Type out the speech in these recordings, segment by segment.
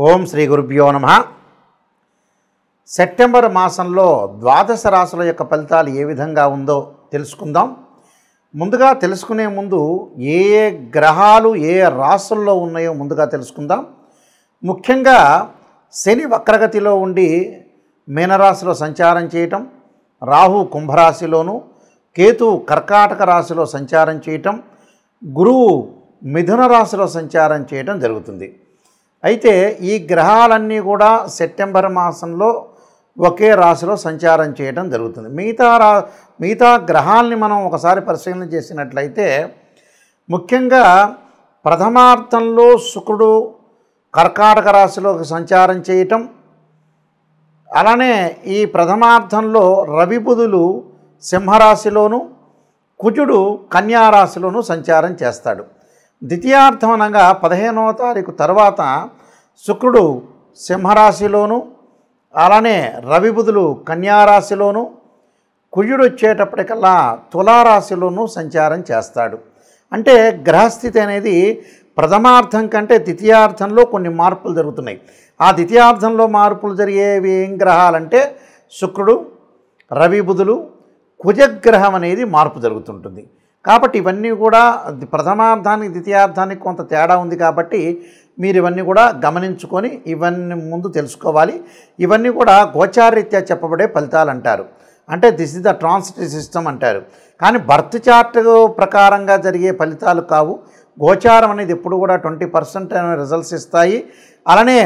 ఓం శ్రీ గురుభ్యో నమః. సెప్టెంబర్ మాసంలో ద్వాదశ రాశుల యొక్క ఫలితాలు ఏ విధంగా ఉందో తెలుసుకుందాం. ముందుగా తెలుసుకునే ముందు ఏ ఏ గ్రహాలు ఏ రాశుల్లో ఉన్నాయో ముందుగా తెలుసుకుందాం. ముఖ్యంగా శని వక్రగతిలో ఉండి మీనరాశిలో సంచారం చేయటం, రాహు కుంభరాశిలోను, కేతు కర్కాటక రాశిలో సంచారం చేయటం, గురువు మిథున రాశిలో సంచారం చేయటం జరుగుతుంది. అయితే ఈ గ్రహాలన్నీ కూడా సెప్టెంబర్ మాసంలో ఒకే రాశిలో సంచారం చేయడం జరుగుతుంది. మిగతా గ్రహాలని మనం ఒకసారి పరిశీలన చేసినట్లయితే ముఖ్యంగా ప్రథమార్థంలో శుక్రుడు కర్కాటక రాశిలోకి సంచారం చేయటం, అలానే ఈ ప్రథమార్థంలో రవి బుధులు సింహరాశిలోను, కుజుడు కన్యారాశిలోను సంచారం చేస్తాడు. ద్వితీయార్థం అనగా 15వ తారీఖు తర్వాత శుక్రుడు సింహరాశిలోను, అలానే రవి బుధులు కన్యారాశిలోను, కుజుడు వచ్చేటప్పటికల్లా తులారాశిలోను సంచారం చేస్తాడు. అంటే గ్రహస్థితి అనేది ప్రథమార్థం కంటే ద్వితీయార్థంలో కొన్ని మార్పులు జరుగుతున్నాయి. ఆ ద్వితీయార్థంలో మార్పులు జరిగేవి ఏం గ్రహాలంటే శుక్రుడు, రవి బుధులు, కుజగ్రహం అనేది మార్పు జరుగుతుంటుంది. కాబట్టి ఇవన్నీ కూడా ప్రథమార్థానికి ద్వితీయార్థానికి కొంత తేడా ఉంది. కాబట్టి మీరు ఇవన్నీ కూడా గమనించుకొని ఇవన్నీ ముందు తెలుసుకోవాలి. ఇవన్నీ కూడా గోచారరీత్యా చెప్పబడే ఫలితాలు అంటారు. అంటే this is the transitive system అంటారు. కానీ బర్త్ చార్ట్ ప్రకారంగా జరిగే ఫలితాలు కావు. గోచారం అనేది ఎప్పుడు కూడా 20% రిజల్ట్స్ ఇస్తాయి. అలానే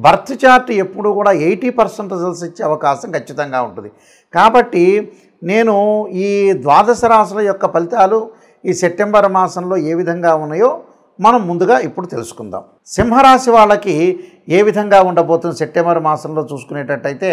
బర్త్ చార్ట్ ఎప్పుడు కూడా 80% రిజల్ట్స్ ఇచ్చే అవకాశం ఖచ్చితంగా ఉంటుంది. కాబట్టి నేను ఈ ద్వాదశ రాశుల యొక్క ఫలితాలు ఈ సెప్టెంబర్ మాసంలో ఏ విధంగా ఉన్నాయో మనం ముందుగా ఇప్పుడు తెలుసుకుందాం. సింహరాశి వాళ్ళకి ఏ విధంగా ఉండబోతుంది సెప్టెంబర్ మాసంలో చూసుకునేటట్టయితే,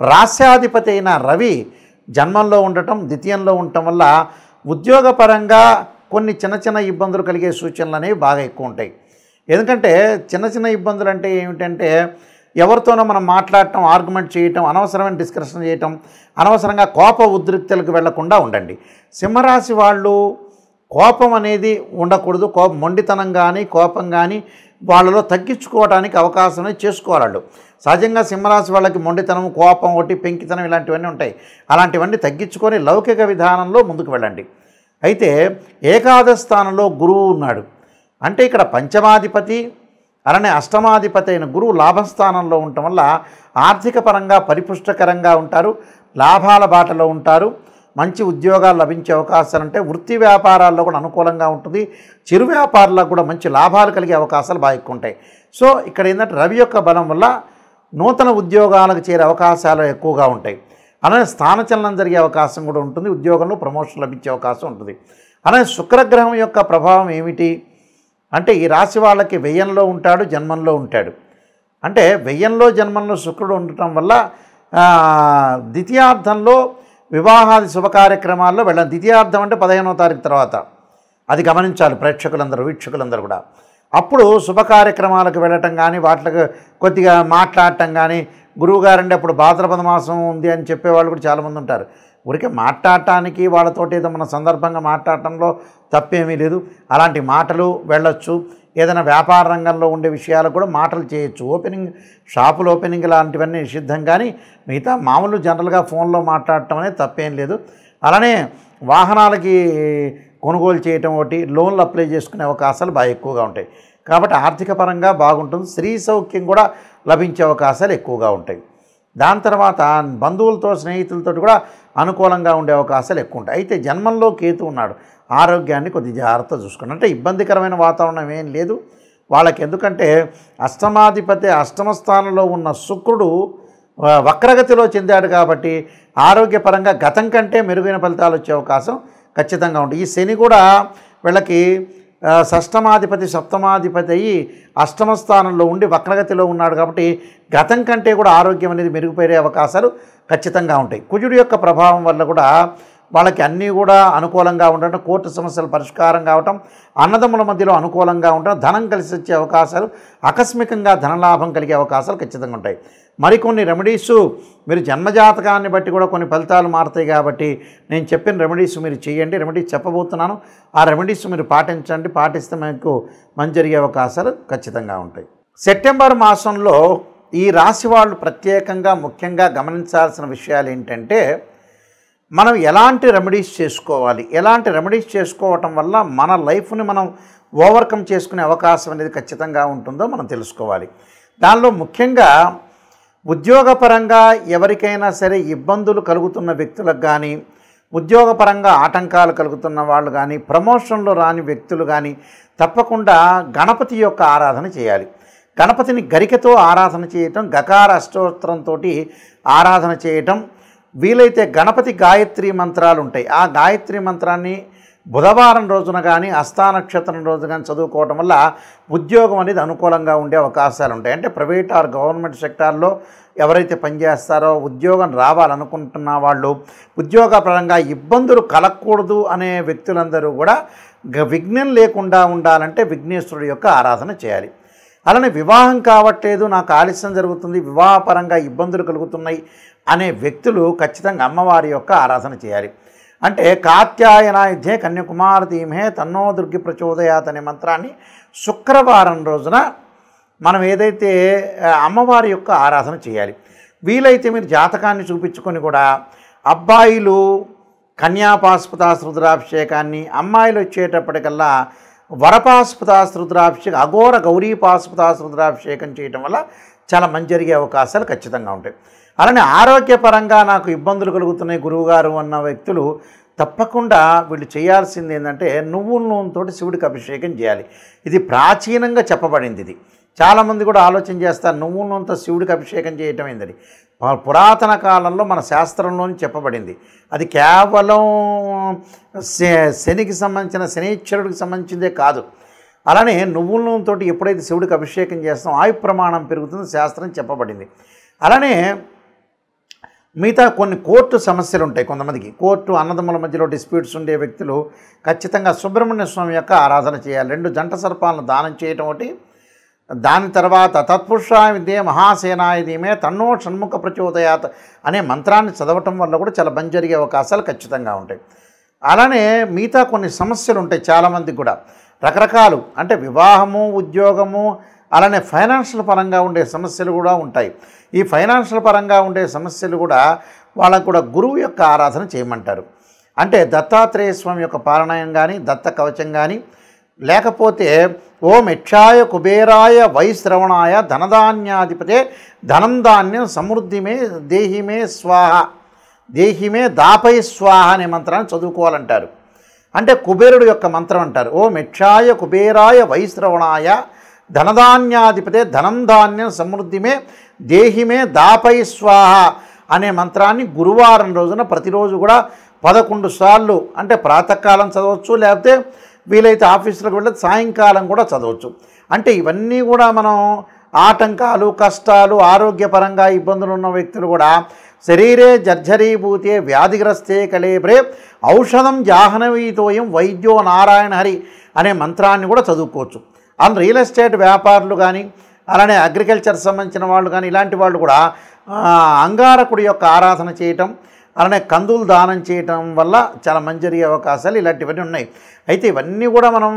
రాశ్యాధిపతి అయిన రవి జన్మంలో ఉండటం, ద్వితీయంలో ఉండటం వల్ల ఉద్యోగపరంగా కొన్ని చిన్న ఇబ్బందులు కలిగే సూచనలు అనేవి బాగా ఎక్కువ ఉంటాయి. ఎందుకంటే చిన్న ఇబ్బందులు అంటే ఏమిటంటే, ఎవరితోనో మనం మాట్లాడటం, ఆర్గ్యుమెంట్ చేయటం, అనవసరమైన డిస్కషన్ చేయటం, అనవసరంగా కోప ఉద్రిక్తలకు వెళ్లకుండా ఉండండి. సింహరాశి వాళ్ళు కోపం అనేది ఉండకూడదు. మొండితనం కానీ కోపం కానీ వాళ్ళలో తగ్గించుకోవడానికి అవకాశం అనేది చేసుకోవాలి. సహజంగా సింహరాశి వాళ్ళకి మొండితనం, కోపం, పెంకితనం ఇలాంటివన్నీ ఉంటాయి. అలాంటివన్నీ తగ్గించుకొని లౌకిక విధానంలో ముందుకు వెళ్ళండి. అయితే ఏకాదశ స్థానంలో గురువు ఉన్నాడు. అంటే ఇక్కడ పంచమాధిపతి అలానే అష్టమాధిపతి అయిన గురువు లాభస్థానంలో ఉండటం వల్ల ఆర్థిక పరంగా పరిపుష్టకరంగా ఉంటారు, లాభాల బాటలో ఉంటారు, మంచి ఉద్యోగాలు లభించే అవకాశాలు ఉంటాయి. వృత్తి వ్యాపారాల్లో కూడా అనుకూలంగా ఉంటుంది. చిరు వ్యాపారాల్లో కూడా మంచి లాభాలు కలిగే అవకాశాలు బాగా ఎక్కువ ఉంటాయి. సో ఇక్కడ ఏంటంటే రవి యొక్క బలం వల్ల నూతన ఉద్యోగాలకు చేరే అవకాశాలు ఎక్కువగా ఉంటాయి. అలానే స్థానచలనం జరిగే అవకాశం కూడా ఉంటుంది. ఉద్యోగంలో ప్రమోషన్ లభించే అవకాశం ఉంటుంది. అలానే శుక్రగ్రహం యొక్క ప్రభావం ఏమిటి అంటే, ఈ రాశి వాళ్ళకి వ్యయంలో ఉంటాడు, జన్మంలో ఉంటాడు. అంటే వ్యయంలో జన్మంలో శుక్రుడు ఉండటం వల్ల ద్వితీయార్థంలో వివాహాది శుభ కార్యక్రమాల్లో వెళ్ళాలి. ద్వితీయార్థం అంటే 15వ తారీఖు తర్వాత, అది గమనించాలి వీక్షకులందరూ కూడా. అప్పుడు శుభ కార్యక్రమాలకు వెళ్ళటం కానీ, వాటికి కొద్దిగా మాట్లాడటం కానీ, గురువుగారండి అప్పుడు భాద్రపద మాసం ఉంది అని చెప్పేవాళ్ళు కూడా చాలామంది ఉంటారు. ఊరికే మాట్లాడటానికి వాళ్ళతోటి ఏదో మన సందర్భంగా మాట్లాడటంలో తప్పేమీ లేదు. అలాంటి మాటలు వెళ్ళొచ్చు. ఏదైనా వ్యాపార రంగంలో ఉండే విషయాలు కూడా మాటలు చేయొచ్చు. షాపులు ఓపెనింగ్ లాంటివన్నీ నిషిద్ధం. కానీ మిగతా మామూలు జనరల్గా ఫోన్లో మాట్లాడటం అనేది తప్పేం లేదు. అలానే వాహనాలకి కొనుగోలు చేయటం, లోన్లు అప్లై చేసుకునే అవకాశాలు బాగా ఎక్కువగా ఉంటాయి. కాబట్టి ఆర్థిక పరంగా బాగుంటుంది. స్త్రీ సౌఖ్యం కూడా లభించే అవకాశాలు ఎక్కువగా ఉంటాయి. దాని తర్వాత బంధువులతో, స్నేహితులతో కూడా అనుకూలంగా ఉండే అవకాశాలు ఎక్కువ ఉంటాయి. అయితే జన్మంలో కేతు ఉన్నాడు. ఆరోగ్యాన్ని కొద్ది జాగ్రత్త చూసుకోండి. అంటే ఇబ్బందికరమైన వాతావరణం ఏం లేదు వాళ్ళకి. ఎందుకంటే అష్టమాధిపతి అష్టమ స్థానంలో ఉన్న శుక్రుడు వక్రగతిలో చెందాడు. కాబట్టి ఆరోగ్యపరంగా గతం కంటే మెరుగైన ఫలితాలు వచ్చే అవకాశం ఖచ్చితంగా ఉంటుంది. ఈ శని కూడా వీళ్ళకి షష్టమాధిపతి సప్తమాధిపతి అయ్యి అష్టమ స్థానంలో ఉండి వక్రగతిలో ఉన్నాడు. కాబట్టి గతం కంటే కూడా ఆరోగ్యం అనేది మెరుగుపడే అవకాశాలు ఖచ్చితంగా ఉంటాయి. కుజుడు యొక్క ప్రభావం వల్ల కూడా వాళ్ళకి అన్నీ కూడా అనుకూలంగా ఉండటం, కోర్టు సమస్యలు పరిష్కారం కావటం, అన్నదమ్ముల మధ్యలో అనుకూలంగా ఉండటం, ధనం కలిసి వచ్చే అవకాశాలు, ఆకస్మికంగా ధనలాభం కలిగే అవకాశాలు ఖచ్చితంగా ఉంటాయి. మరికొన్ని రెమెడీస్ మీరు జన్మజాతకాన్ని బట్టి కూడా కొన్ని ఫలితాలు మారుతాయి. కాబట్టి నేను చెప్పిన రెమెడీస్ మీరు చేయండి. రెమెడీస్ చెప్పబోతున్నాను, ఆ రెమెడీస్ మీరు పాటించండి. పాటిస్తే మీకు మంచి జరిగే అవకాశాలు ఖచ్చితంగా ఉంటాయి. సెప్టెంబర్ మాసంలో ఈ రాశి వాళ్ళు ప్రత్యేకంగా ముఖ్యంగా గమనించాల్సిన విషయాలు ఏంటంటే, మనం ఎలాంటి రెమెడీస్ చేసుకోవాలి, ఎలాంటి రెమెడీస్ చేసుకోవటం వల్ల మన లైఫ్ని మనం ఓవర్కమ్ చేసుకునే అవకాశం అనేది ఖచ్చితంగా ఉంటుందో మనం తెలుసుకోవాలి. దానిలో ముఖ్యంగా ఉద్యోగపరంగా ఎవరికైనా సరే ఇబ్బందులు కలుగుతున్న వ్యక్తులకు కానీ, ఉద్యోగపరంగా ఆటంకాలు కలుగుతున్న వాళ్ళు కానీ, ప్రమోషన్లో రాని వ్యక్తులు కానీ తప్పకుండా గణపతి యొక్క ఆరాధన చేయాలి. గణపతిని గరికతో ఆరాధన చేయటం, గకార అష్టోత్తరంతో ఆరాధన చేయటం, వీలైతే గణపతి గాయత్రి మంత్రాలు ఉంటాయి, ఆ గాయత్రి మంత్రాన్ని బుధవారం రోజున కానీ హస్తానక్షత్రం రోజు కానీ చదువుకోవటం వల్ల ఉద్యోగం అనేది అనుకూలంగా ఉండే అవకాశాలు ఉంటాయి. అంటే ప్రైవేట్ ఆర్ గవర్నమెంట్ సెక్టార్లో ఎవరైతే పనిచేస్తారో ఉద్యోగం రావాలనుకుంటున్న వాళ్ళు, ఉద్యోగపరంగా ఇబ్బందులు కలగకూడదు అనే వ్యక్తులందరూ కూడా విఘ్నం లేకుండా ఉండాలంటే విఘ్నేశ్వరుడు యొక్క ఆరాధన చేయాలి. అలానే వివాహం కావట్లేదు, నాకు ఆలస్యం జరుగుతుంది, వివాహపరంగా ఇబ్బందులు కలుగుతున్నాయి అనే వ్యక్తులు ఖచ్చితంగా అమ్మవారి యొక్క ఆరాధన చేయాలి. అంటే కాత్యాయనాయుధ్యే కన్యాకుమారతీమహే తన్నో దుర్గి ప్రచోదయాత్ అనే మంత్రాన్ని శుక్రవారం రోజున మనం ఏదైతే అమ్మవారి యొక్క ఆరాధన చేయాలి. వీలైతే మీరు జాతకాన్ని చూపించుకొని కూడా అబ్బాయిలు కన్యాపాశుపతాస్ రుద్రాభిషేకాన్ని, అమ్మాయిలు వచ్చేటప్పటికల్లా వరపాశుపతాస్ రుద్రాభిషేకం, అఘోర గౌరీ పాశుపతాస్ రుద్రాభిషేకం చేయటం వల్ల చాలా మంచి జరిగే అవకాశాలు ఖచ్చితంగా ఉంటాయి. అలానే ఆరోగ్యపరంగా నాకు ఇబ్బందులు కలుగుతున్నాయి గురువుగారు అన్న వ్యక్తులు తప్పకుండా వీళ్ళు చేయాల్సింది ఏంటంటే నువ్వుల నూనెతో శివుడికి అభిషేకం చేయాలి. ఇది ప్రాచీనంగా చెప్పబడింది. ఇది చాలామంది కూడా ఆలోచన చేస్తారు, నువ్వుల నూనెతో శివుడికి అభిషేకం చేయటం ఏంటని. పురాతన కాలంలో మన శాస్త్రంలోని చెప్పబడింది. అది కేవలం శనికి సంబంధించిన శనీశ్వరుడికి సంబంధించిందే కాదు. అలానే నువ్వుల నూనెతో ఎప్పుడైతే శివుడికి అభిషేకం చేస్తాం ఆయు ప్రమాణం పెరుగుతుంది శాస్త్రం చెప్పబడింది. అలానే మిగతా కొన్ని కోర్టు సమస్యలు ఉంటాయి. కొంతమందికి కోర్టు అన్నదమ్ముల మధ్యలో డిస్ప్యూట్స్ ఉండే వ్యక్తులు ఖచ్చితంగా సుబ్రహ్మణ్య స్వామి యొక్క ఆరాధన చేయాలి. 2 జంట సర్పాలను దానం చేయటం ఒకటి, దాని తర్వాత తత్పురుషాయ విద్యే మహాసేనాయ ధీమే తన్నో షణ్ముఖ ప్రచోదయాత్ అనే మంత్రాన్ని చదవటం వల్ల కూడా చాలా మంచి జరిగే అవకాశాలు ఖచ్చితంగా ఉంటాయి. అలానే మిగతా కొన్ని సమస్యలు ఉంటాయి చాలామందికి కూడా రకరకాలు, అంటే వివాహము, ఉద్యోగము, అలానే ఫైనాన్షియల్ పరంగా ఉండే సమస్యలు కూడా ఉంటాయి. ఈ ఫైనాన్షియల్ పరంగా ఉండే సమస్యలు కూడా వాళ్ళకు కూడా గురువు యొక్క ఆరాధన చేయమంటారు. అంటే దత్తాత్రేయ స్వామి యొక్క పారాయణం కానీ, దత్త కవచం కానీ, లేకపోతే ఓం యక్షాయ కుబేరాయ వైశ్రవణాయ ధనధాన్యాధిపతే ధనం ధాన్యం సమృద్ధిమే దేహిమే స్వాహ దేహిమే దాపై స్వాహ అనే మంత్రాన్ని చదువుకోవాలంటారు. అంటే కుబేరుడు యొక్క మంత్రం అంటారు. ఓం యక్షాయ కుబేరాయ వైశ్రవణాయ ధనధాన్యాధిపతే ధనం ధాన్యం సమృద్ధిమే దేహిమే దాపై స్వాహ అనే మంత్రాన్ని గురువారం రోజున ప్రతిరోజు కూడా 11 సార్లు, అంటే ప్రాతకాలం చదవచ్చు, లేకపోతే వీలైతే ఆఫీసులకు వెళ్ళి సాయంకాలం కూడా చదవచ్చు. అంటే ఇవన్నీ కూడా మనం ఆటంకాలు, కష్టాలు, ఆరోగ్యపరంగా ఇబ్బందులు ఉన్న వ్యక్తులు కూడా శరీరే జర్జరీభూతే వ్యాధిగ్రస్తే కలేబ్రే ఔషధం జాహ్నవీతోయం వైద్యో నారాయణ హరి అనే మంత్రాన్ని కూడా చదువుకోవచ్చు. అండ్ రియల్ ఎస్టేట్ వ్యాపారులు కానీ, అలానే అగ్రికల్చర్ సంబంధించిన వాళ్ళు కానీ, ఇలాంటి వాళ్ళు కూడా అంగారకుడి యొక్క ఆరాధన చేయటం, అలానే కందులు దానం చేయటం వల్ల చాలా మంచి జరిగే అవకాశాలు ఇలాంటివన్నీ ఉన్నాయి. అయితే ఇవన్నీ కూడా మనం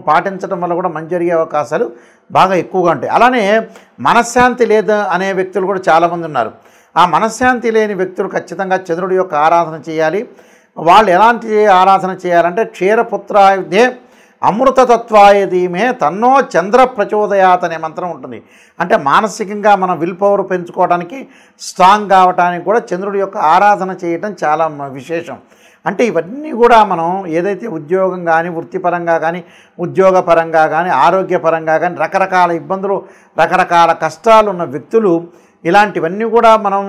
పాటించడం వల్ల కూడా మంచి జరిగే అవకాశాలు బాగా ఎక్కువగా ఉంటాయి. అలానే మనశ్శాంతి లేదు అనే వ్యక్తులు కూడా చాలామంది ఉన్నారు. ఆ మనశ్శాంతి లేని వ్యక్తులు ఖచ్చితంగా చంద్రుడి యొక్క ఆరాధన చేయాలి. వాళ్ళు ఎలాంటి ఆరాధన చేయాలంటే క్షీరపుత్రాయుధే అమృతతత్వాయ ధీమే తన్నో చంద్ర ప్రచోదయాత్ అనే మంత్రం ఉంటుంది. అంటే మానసికంగా మనం విల్ పవర్ పెంచుకోవడానికి, స్ట్రాంగ్ కావడానికి కూడా చంద్రుడి యొక్క ఆరాధన చేయటం చాలా విశేషం. అంటే ఇవన్నీ కూడా మనం ఏదైతే ఉద్యోగం కానీ, వృత్తిపరంగా కానీ, ఉద్యోగపరంగా కానీ, ఆరోగ్యపరంగా కానీ రకరకాల ఇబ్బందులు, రకరకాల కష్టాలు ఉన్న వ్యక్తులు ఇలాంటివన్నీ కూడా మనం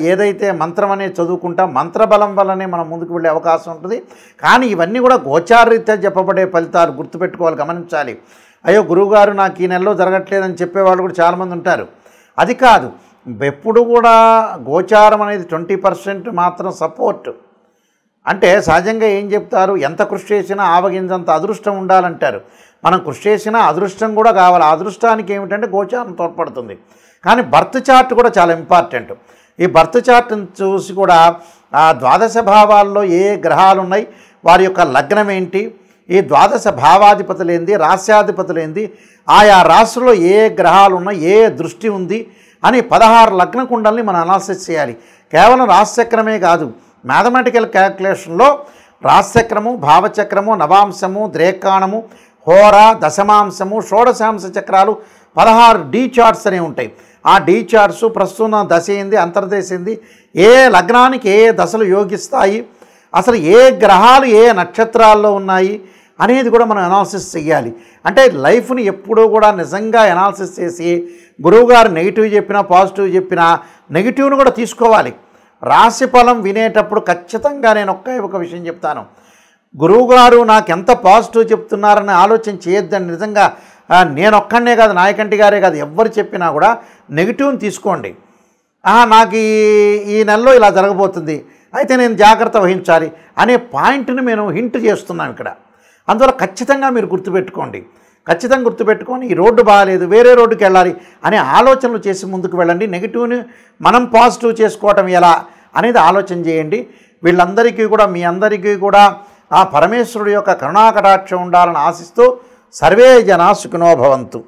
ఏదైతే మంత్రం అనేది చదువుకుంటాం, మంత్రబలం వల్లనే మనం ముందుకు వెళ్ళే అవకాశం ఉంటుంది. కానీ ఇవన్నీ కూడా గోచారరీత్యా చెప్పబడే ఫలితాలు గుర్తుపెట్టుకోవాలి, గమనించాలి. అయ్యో గురువుగారు నాకు ఈ నెలలో జరగట్లేదని చెప్పేవాళ్ళు కూడా చాలామంది ఉంటారు. అది కాదు, ఎప్పుడు కూడా గోచారం అనేది 20% మాత్రం సపోర్ట్. అంటే సహజంగా ఏం చెప్తారు, ఎంత కృషి చేసినా ఆవగింజంత అదృష్టం ఉండాలంటారు. మనం కృషి చేసినా అదృష్టం కూడా కావాలి. ఆ అదృష్టానికి ఏమిటంటే గోచారం తోడ్పడుతుంది. కానీ బర్త్ చార్ట్ కూడా చాలా ఇంపార్టెంట్. ఈ బర్త్ చార్ట్ని చూసి కూడా ఆ ద్వాదశ భావాల్లో ఏ గ్రహాలు ఉన్నాయి, వారి యొక్క లగ్నం ఏంటి, ఈ ద్వాదశ భావాధిపతులేంది, రాస్యాధిపతులేంది, ఆయా రాశుల్లో ఏ గ్రహాలు ఉన్నాయి, ఏ దృష్టి ఉంది అని 16 లగ్న కుండల్ని మనం అనాలిసిస్ చేయాలి. కేవలం రాశిచక్రమే కాదు, మ్యాథమెటికల్ క్యాల్కులేషన్లో రాశిచక్రము, భావచక్రము, నవాంశము, ద్రేకాణము, హోర, దశమాంశము, షోడశాంశ చక్రాలు 16 డీ చార్ట్స్ అనేవి ఉంటాయి. ఆ డీ చార్ట్స్ ప్రస్తుతం దశ ఏంది, అంతర్దశ ఏంది, ఏ లగ్నానికి ఏ దశలు యోగిస్తాయి, అసలు ఏ గ్రహాలు ఏ నక్షత్రాల్లో ఉన్నాయి అనేది కూడా మనం అనాలిసిస్ చేయాలి. అంటే లైఫ్ని ఎప్పుడూ కూడా నిజంగా అనాలిసిస్ చేసి గురువుగారు నెగిటివ్ చెప్పినా పాజిటివ్ చెప్పినా నెగిటివ్ను కూడా తీసుకోవాలి. రాశి ఫలం వినేటప్పుడు ఖచ్చితంగా నేను ఒక విషయం చెప్తాను, గురువుగారు నాకు ఎంత పాజిటివ్ చెప్తున్నారని ఆలోచన చేయొద్దని. నిజంగా నేను ఒక్కడనే కాదు, నాయకంటి గారే కాదు, ఎవ్వరు చెప్పినా కూడా నెగిటివ్ని తీసుకోండి. నాకు ఈ నెలలో ఇలా జరగబోతుంది, అయితే నేను జాగ్రత్త వహించాలి అనే పాయింట్ని మేము హింట్ చేస్తున్నాం ఇక్కడ. అందువల్ల ఖచ్చితంగా మీరు గుర్తుపెట్టుకోండి, ఖచ్చితంగా గుర్తుపెట్టుకొని ఈ రోడ్డు బాగాలేదు, వేరే రోడ్డుకి వెళ్ళాలి అనే ఆలోచనలు చేసి ముందుకు వెళ్ళండి. నెగిటివ్ని మనం పాజిటివ్ చేసుకోవటం ఎలా అనేది ఆలోచన చేయండి. వీళ్ళందరికీ కూడా, మీ అందరికీ కూడా ఆ పరమేశ్వరుడు యొక్క కరుణాకటాక్షం ఉండాలని ఆశిస్తూ సర్వే జనా సుఖినో భవంతు.